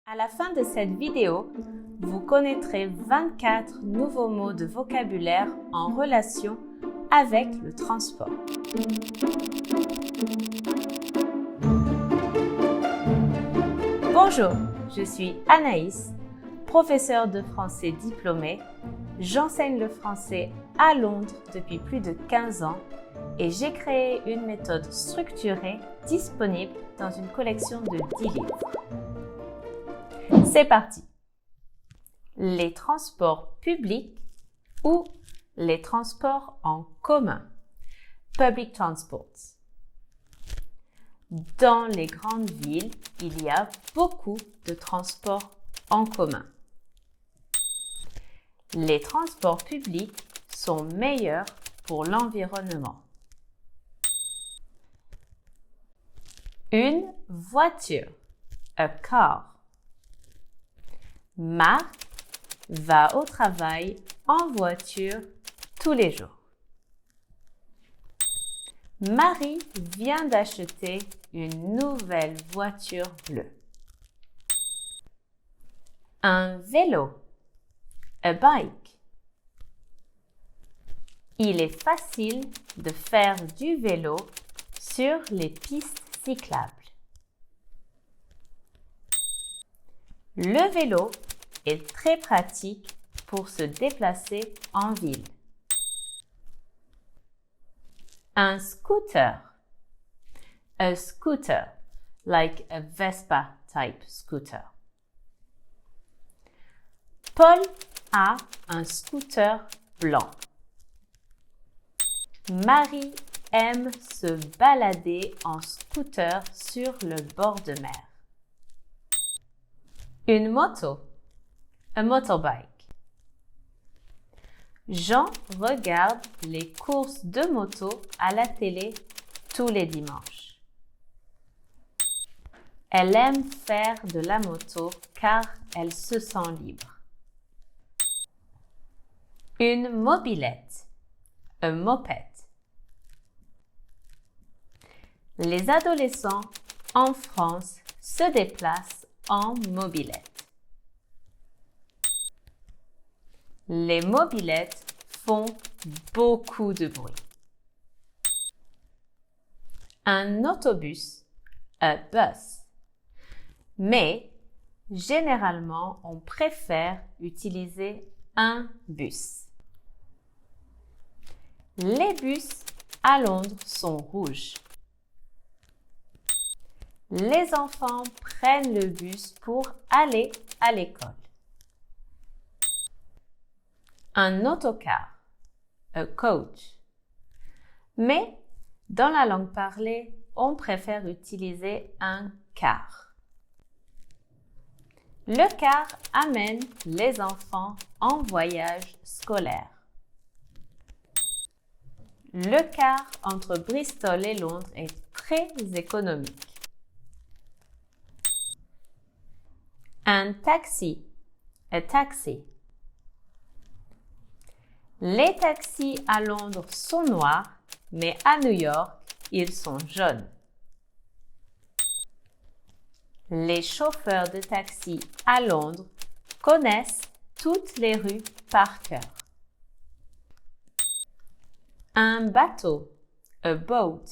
À la fin de cette vidéo, vous connaîtrez 24 nouveaux mots de vocabulaire en relation avec le transport. Bonjour, je suis Anaïs, professeure de français diplômée. J'enseigne le français à Londres depuis plus de 15 ans et j'ai créé une méthode structurée disponible dans une collection de 10 livres. C'est parti! Les transports publics ou les transports en commun. Public transports. Dans les grandes villes, il y a beaucoup de transports en commun. Les transports publics sont meilleurs pour l'environnement. Une voiture, a car. Marc va au travail en voiture tous les jours. Marie vient d'acheter une nouvelle voiture bleue. Un vélo, a bike. Il est facile de faire du vélo sur les pistes cyclables. Le vélo est très pratique pour se déplacer en ville. Un scooter, a scooter, like a Vespa type scooter. Paul a un scooter blanc. Marie aime se balader en scooter sur le bord de mer. Une moto, a motorbike. Jean regarde les courses de moto à la télé tous les dimanches. Elle aime faire de la moto car elle se sent libre. Une mobilette, a moped. Les adolescents en France se déplacent en mobilette. Les mobilettes font beaucoup de bruit. Un autobus, a bus. Mais généralement, on préfère utiliser un bus. Les bus à Londres sont rouges. Les enfants prennent le bus pour aller à l'école. Un autocar, a coach. Mais dans la langue parlée, on préfère utiliser un car. Le car amène les enfants en voyage scolaire. Le car entre Bristol et Londres est très économique. Un taxi, a taxi. Les taxis à Londres sont noirs, mais à New York, ils sont jaunes. Les chauffeurs de taxi à Londres connaissent toutes les rues par cœur. Un bateau, a boat.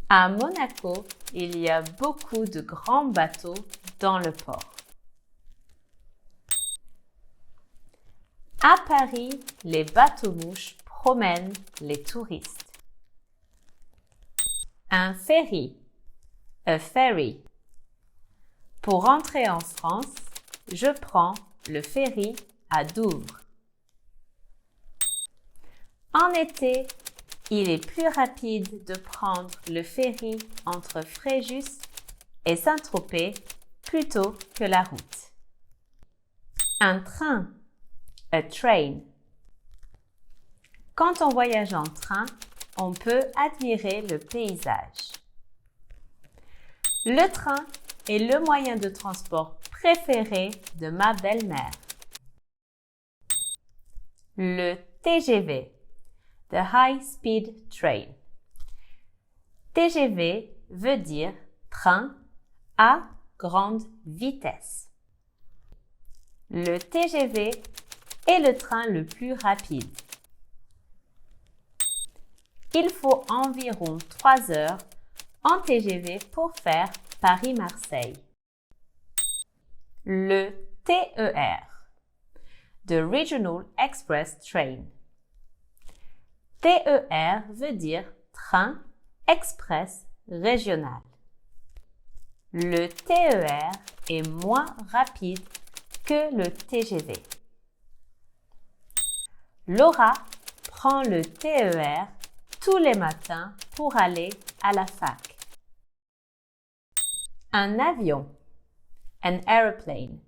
À Monaco, il y a beaucoup de grands bateaux dans le port. À Paris, les bateaux-mouches promènent les touristes. Un ferry, a ferry. Pour rentrer en France, je prends le ferry à Douvres. En été, il est plus rapide de prendre le ferry entre Fréjus et Saint-Tropez plutôt que la route. Un train, a train. Quand on voyage en train, on peut admirer le paysage. Le train est le moyen de transport préféré de ma belle-mère. Le TGV, the High Speed Train. TGV veut dire train à grande vitesse. Le TGV est le train le plus rapide. Il faut environ 3 heures en TGV pour faire Paris-Marseille. Le TER, The Regional Express Train. TER veut dire train express régional. Le TER est moins rapide que le TGV. Laura prend le TER tous les matins pour aller à la fac. Un avion, an airplane.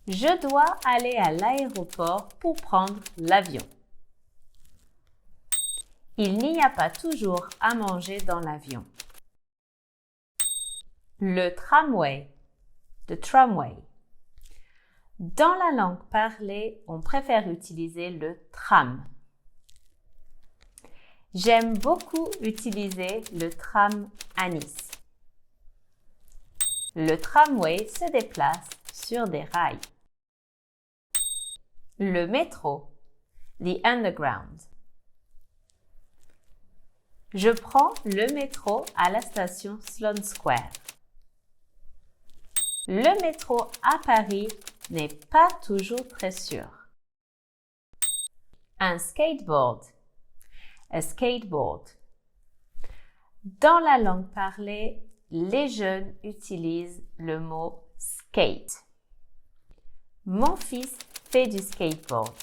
Je dois aller à l'aéroport pour prendre l'avion. Il n'y a pas toujours à manger dans l'avion. Le tramway, the tramway. Dans la langue parlée, on préfère utiliser le tram. J'aime beaucoup utiliser le tram à Nice. Le tramway se déplace sur des rails. Le métro, the underground. Je prends le métro à la station Sloane Square. Le métro à Paris n'est pas toujours très sûr. Un skateboard, a skateboard. Dans la langue parlée, les jeunes utilisent le mot skate. Mon fils fait du skateboard.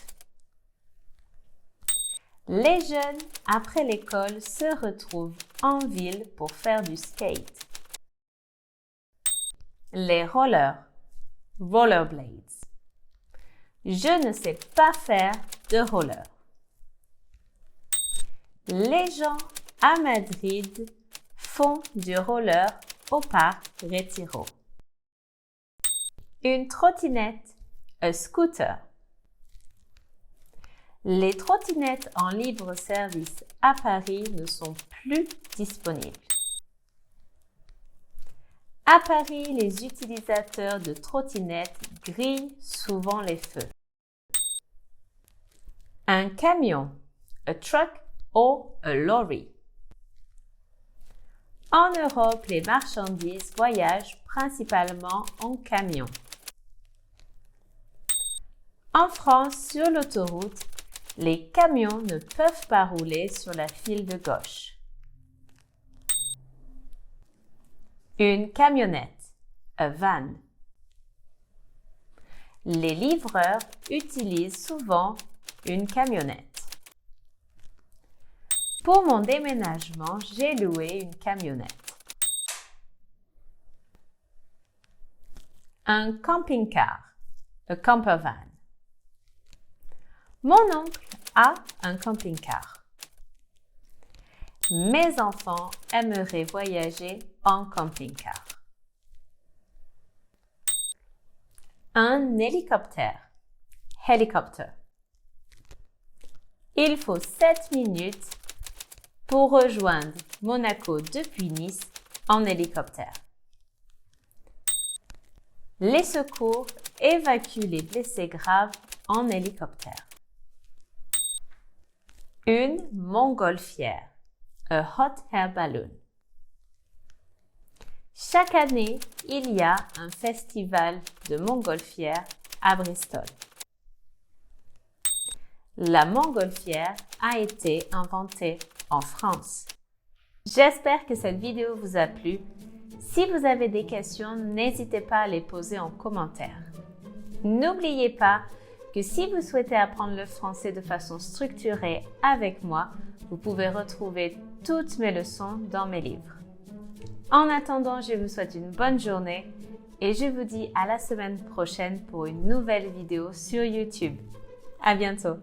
Les jeunes, après l'école, se retrouvent en ville pour faire du skate. Les rollers, rollerblades. Je ne sais pas faire de roller. Les gens à Madrid font du roller au parc Retiro. Une trottinette, a scooter. Les trottinettes en libre service à Paris ne sont plus disponibles. À Paris, les utilisateurs de trottinettes grillent souvent les feux. Un camion, a truck or a lorry. En Europe, les marchandises voyagent principalement en camion. En France, sur l'autoroute, les camions ne peuvent pas rouler sur la file de gauche. Une camionnette, a van. Les livreurs utilisent souvent une camionnette. Pour mon déménagement, j'ai loué une camionnette. Un camping-car, a camper van. Mon oncle a un camping-car. Mes enfants aimeraient voyager en camping-car. Un hélicoptère, helicopter. Il faut 7 minutes pour rejoindre Monaco depuis Nice en hélicoptère. Les secours évacuent les blessés graves en hélicoptère. Une montgolfière, a hot air balloon. Chaque année, il y a un festival de montgolfière à Bristol. La montgolfière a été inventée en France. J'espère que cette vidéo vous a plu. Si vous avez des questions, n'hésitez pas à les poser en commentaire. N'oubliez pas que si vous souhaitez apprendre le français de façon structurée avec moi, vous pouvez retrouver toutes mes leçons dans mes livres. En attendant, je vous souhaite une bonne journée et je vous dis à la semaine prochaine pour une nouvelle vidéo sur YouTube. À bientôt!